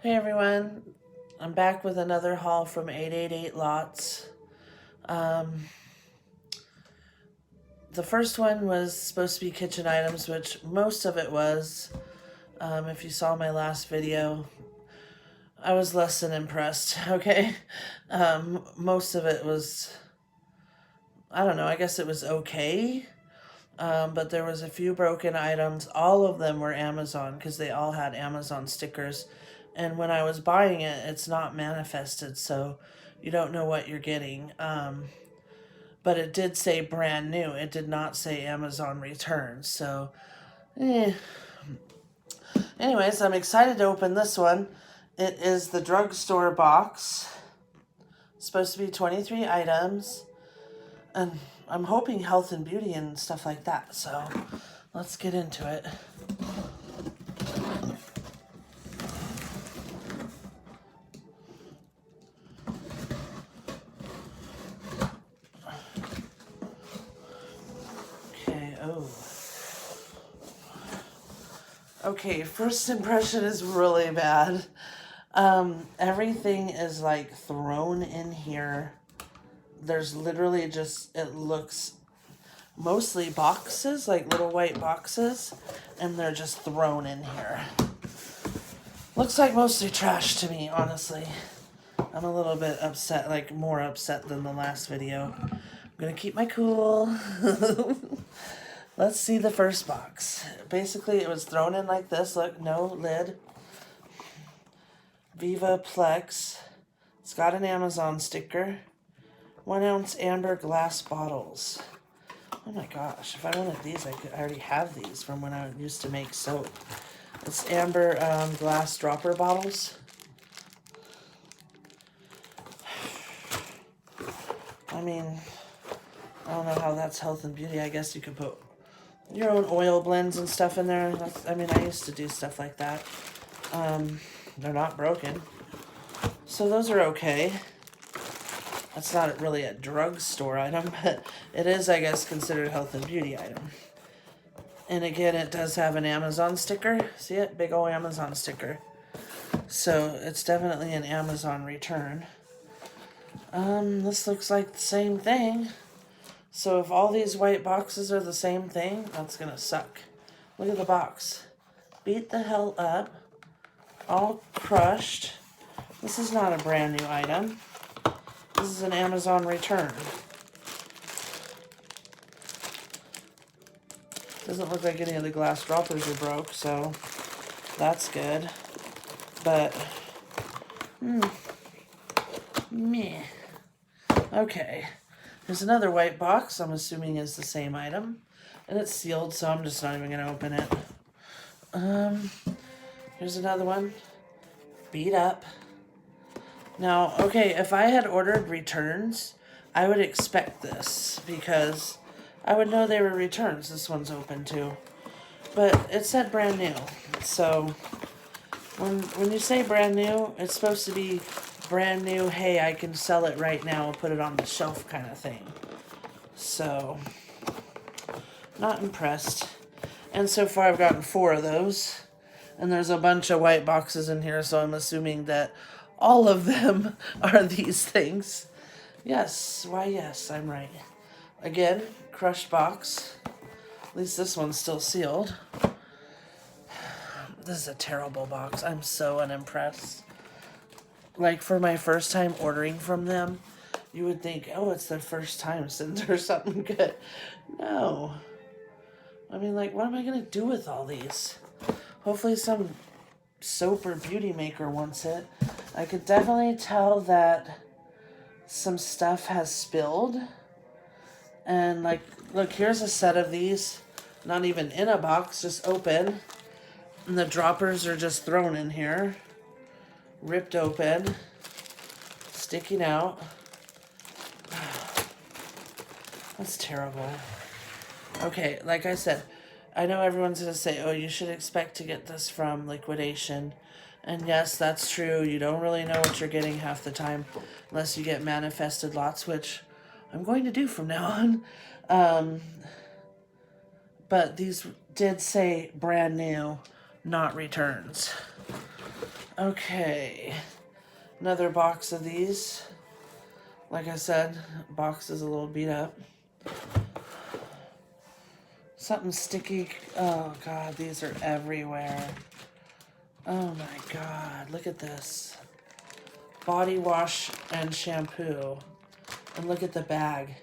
Hey everyone, I'm back with another haul from 888 Lots. Um, the first one was supposed to be kitchen items, which most of it was. If you saw my last video, I was less than impressed, okay? Most of it was, I don't know, I guess it was okay. But there was a few broken items. All of them were Amazon because they all had Amazon stickers. And when I was buying it, it's not manifested, so you don't know what you're getting. But it did say brand new. It did not say Amazon returns. So, anyways, I'm excited to open this one. It is the drugstore box. It's supposed to be 23 items. And I'm hoping health and beauty and stuff like that. So, let's get into it. Okay, first impression is really bad. Everything is like thrown in here. There's literally just, it looks mostly boxes, like little white boxes, and they're just thrown in here. Looks like mostly trash to me, honestly. I'm a little bit upset, like more upset than the last video. I'm gonna keep my cool. Let's see the first box. Basically, it was thrown in like this. Look, no lid. Viva Plex. It's got an Amazon sticker. 1 ounce amber glass bottles. Oh my gosh, if I wanted these, I already have these from when I used to make soap. It's amber glass dropper bottles. I mean, I don't know how that's health and beauty. I guess you could put your own oil blends and stuff in there. I mean, I used to do stuff like that. They're not broken. So those are okay. That's not really a drugstore item, but it is, I guess, considered health and beauty item. And again, it does have an Amazon sticker. See it? Big old Amazon sticker. So it's definitely an Amazon return. This looks like the same thing. So if all these white boxes are the same thing, that's gonna suck. Look at the box. Beat the hell up. All crushed. This is not a brand new item. This is an Amazon return. Doesn't look like any of the glass droppers are broke, so that's good. But, meh. Okay. There's another white box, I'm assuming is the same item. And it's sealed, so I'm just not even going to open it. Here's another one. Beat up. Now, okay, if I had ordered returns, I would expect this, because I would know they were returns. This one's open too. But it said brand new. So, when you say brand new, it's supposed to be brand new, hey, I can sell it right now and put it on the shelf kind of thing. So, not impressed. And so far I've gotten 4 of those. And there's a bunch of white boxes in here, so I'm assuming that all of them are these things. Yes, why yes, I'm right. Again, crushed box. At least this one's still sealed. This is a terrible box. I'm so unimpressed. Like, for my first time ordering from them, you would think, oh, it's their first time since there's something good. No. I mean, like, what am I going to do with all these? Hopefully some soap or beauty maker wants it. I could definitely tell that some stuff has spilled. And, like, look, here's a set of these. Not even in a box, just open. And the droppers are just thrown in here. Ripped open, sticking out. That's terrible. Okay, like I said, I know everyone's going to say, oh, you should expect to get this from liquidation. And yes, that's true. You don't really know what you're getting half the time unless you get manifested lots, which I'm going to do from now on. But these did say brand new, not returns. Okay. Another box of these. Like I said, box is a little beat up. Something sticky. Oh God, these are everywhere. Oh my God, look at this. Body wash and shampoo. And look at the bag.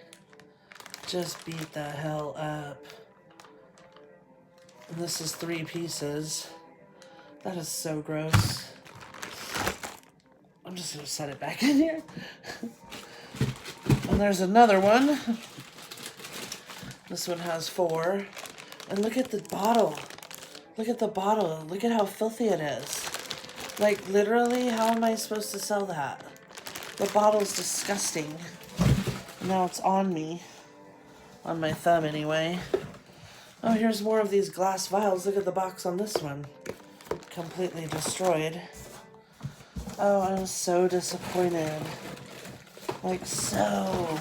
Just beat the hell up. And this is 3 pieces. That is so gross. I'm just gonna set it back in here. And there's another one. This one has 4. And look at the bottle. Look at the bottle. Look at how filthy it is. Like, literally, how am I supposed to sell that? The bottle's disgusting. Now it's on me. On my thumb, anyway. Oh, here's more of these glass vials. Look at the box on this one. Completely destroyed. Oh, I'm so disappointed. Like, so.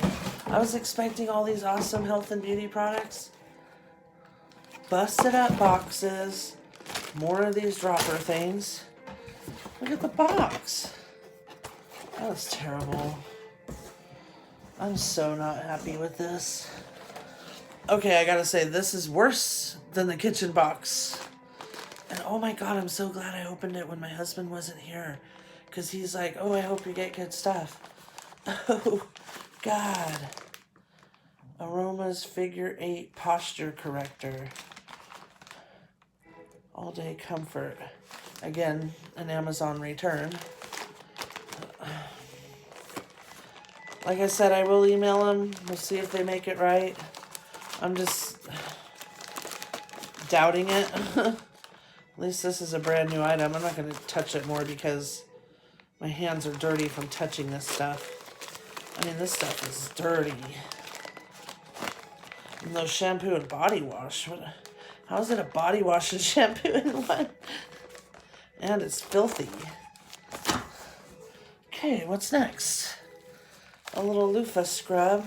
I was expecting all these awesome health and beauty products. Busted up boxes. More of these dropper things. Look at the box. That was terrible. I'm so not happy with this. Okay, I gotta say, this is worse than the kitchen box. And oh my God, I'm so glad I opened it when my husband wasn't here. Because he's like, oh, I hope you get good stuff. Oh, God. Aromas Figure 8 Posture Corrector. All Day Comfort. Again, an Amazon return. Like I said, I will email them. We'll see if they make it right. I'm just doubting it. At least this is a brand new item. I'm not going to touch it more because my hands are dirty from touching this stuff. I mean, this stuff is dirty. And those shampoo and body wash. How is it a body wash and shampoo in one? And it's filthy. Okay, what's next? A little loofah scrub.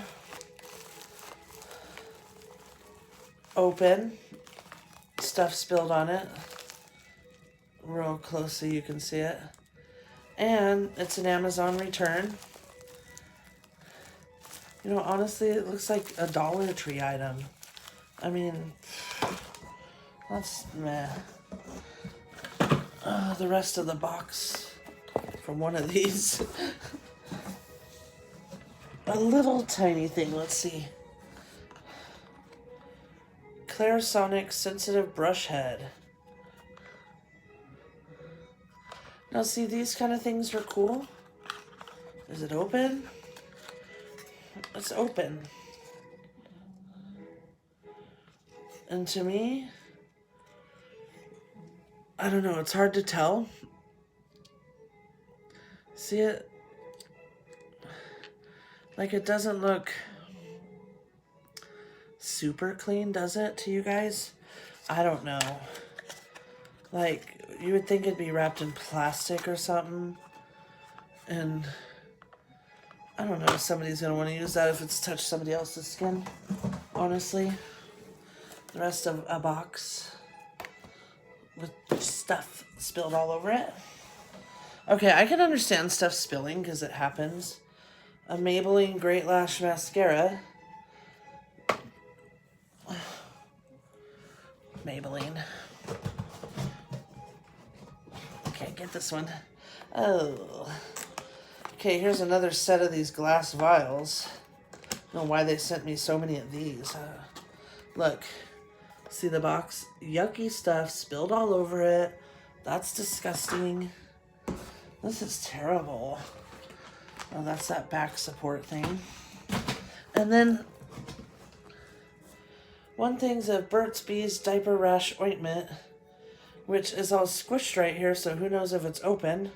Open. Stuff spilled on it. Real close so you can see it. And it's an Amazon return. You know, honestly, it looks like a Dollar Tree item. I mean, that's meh. The rest of the box from one of these. A little tiny thing, let's see. Clarisonic Sensitive Brush Head. Now see, these kind of things are cool. Is it open? It's open. And to me, I don't know, it's hard to tell. See it? Like, it doesn't look super clean, does it, to you guys? I don't know. Like, you would think it'd be wrapped in plastic or something. And I don't know if somebody's going to want to use that if it's touched somebody else's skin, honestly. The rest of a box with stuff spilled all over it. Okay, I can understand stuff spilling because it happens. A Maybelline Great Lash Mascara. Maybelline. Can't get this one. Oh. Okay, here's another set of these glass vials. I don't know why they sent me so many of these. Look. See the box? Yucky stuff spilled all over it. That's disgusting. This is terrible. Oh, that's that back support thing. And then one thing's a Burt's Bees Diaper Rash Ointment, which is all squished right here, so who knows if it's open.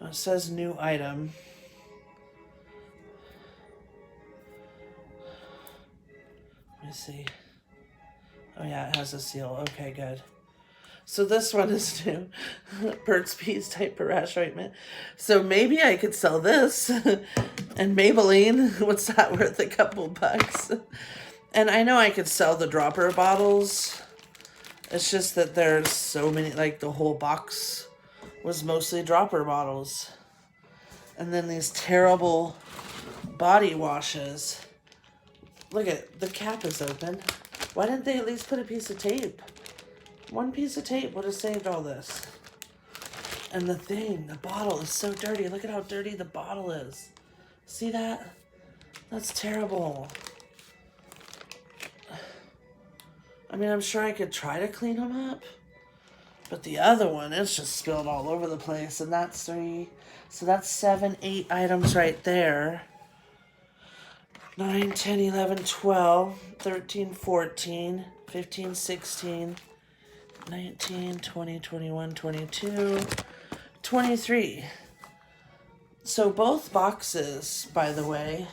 It says new item. Let me see. Oh yeah, it has a seal. Okay, good. So this one is new. Burt's Bees Diaper Rash Ointment. So maybe I could sell this. And Maybelline, what's that worth? A couple bucks. And I know I could sell the dropper bottles. It's just that there's so many, like the whole box was mostly dropper bottles. And then these terrible body washes. Look at, the cap is open. Why didn't they at least put a piece of tape? One piece of tape would have saved all this. And the bottle is so dirty. Look at how dirty the bottle is. See that? That's terrible. I mean, I'm sure I could try to clean them up. But the other one, it's just spilled all over the place. And that's 3. So that's 7, 8 items right there. 9, 10, 11, 12, 13, 14, 15, 16, 19, 20, 21, 22, 23. So both boxes, by the way,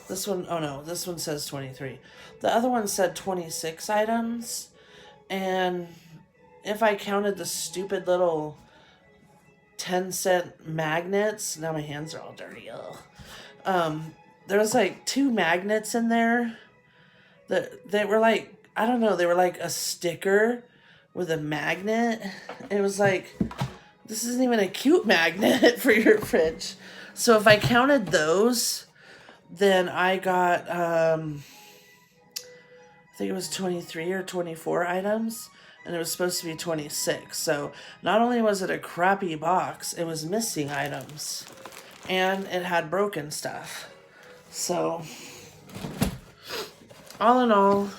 this one, oh no, this one says 23. The other one said 26 items. And if I counted the stupid little 10-cent magnets, now my hands are all dirty. There was like 2 magnets in there that they were like, I don't know, they were like a sticker with a magnet. It was like, this isn't even a cute magnet for your fridge. So if I counted those, then I got, I think it was 23 or 24 items, and it was supposed to be 26. So not only was it a crappy box, it was missing items, and it had broken stuff. So, all in all,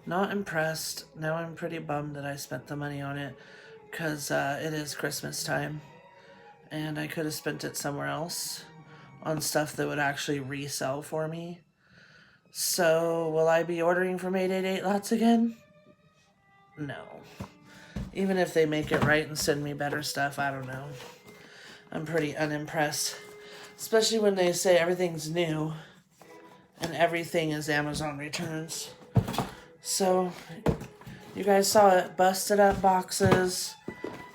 not impressed. Now I'm pretty bummed that I spent the money on it, because it is Christmas time, and I could have spent it somewhere else on stuff that would actually resell for me. So, will I be ordering from 888 Lots again? No. Even if they make it right and send me better stuff, I don't know. I'm pretty unimpressed. Especially when they say everything's new and everything is Amazon returns. So, you guys saw it. Busted up boxes,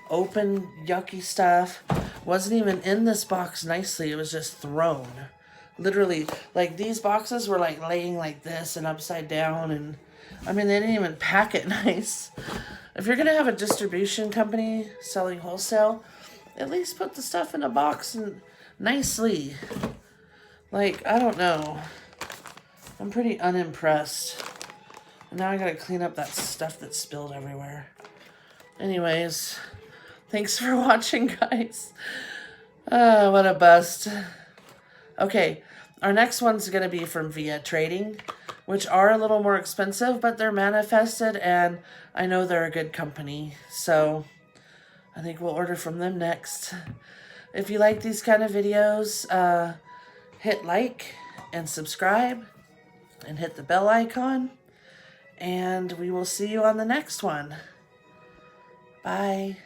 open yucky stuff. Wasn't even in this box nicely. It was just thrown. Literally, like these boxes were like laying like this and upside down. And I mean, they didn't even pack it nice. If you're going to have a distribution company selling wholesale, at least put the stuff in a box and nicely. Like, I don't know. I'm pretty unimpressed. And now I gotta clean up that stuff that's spilled everywhere. Anyways, thanks for watching, guys. What a bust. Okay, our next one's gonna be from Via Trading, which are a little more expensive, but they're manifested, and I know they're a good company. So, I think we'll order from them next. If you like these kind of videos, hit like and subscribe and hit the bell icon. And we will see you on the next one. Bye.